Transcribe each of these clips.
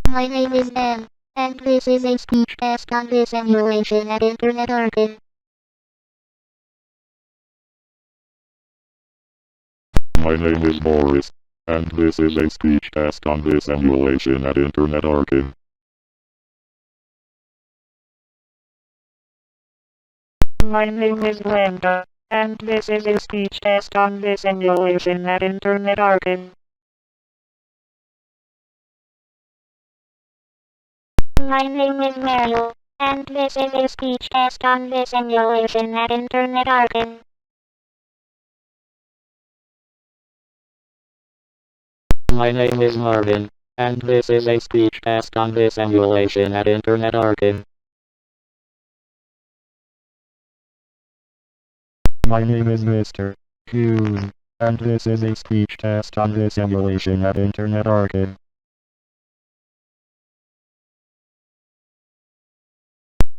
My name is Dan, and this is a speech test on this emulation at Internet Archive. My name is Boris, and this is a speech test on this emulation at Internet Archive. My name is Brenda, and this is a speech test on this emulation at Internet Archive. My name is Mario, and this is a speech test on this emulation at Internet Archive. My name is Marvin, and this is a speech test on this emulation at Internet Archive. My name is Mr. Hughes, and this is a speech test on this emulation at Internet Archive.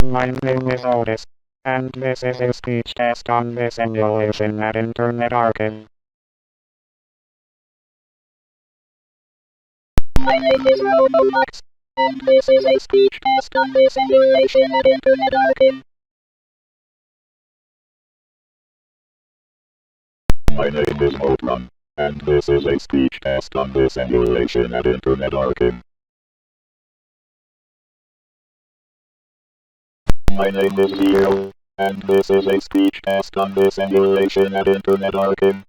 My name is Otis, and this is a speech test on this emulation at Internet Archive. My name is Roblox, and this is a speech test on this emulation at Internet Archive. My name is Motron, and this is a speech test on this emulation at Internet Archive. My name is Leo, and this is a speech test on this emulation at Internet Archive.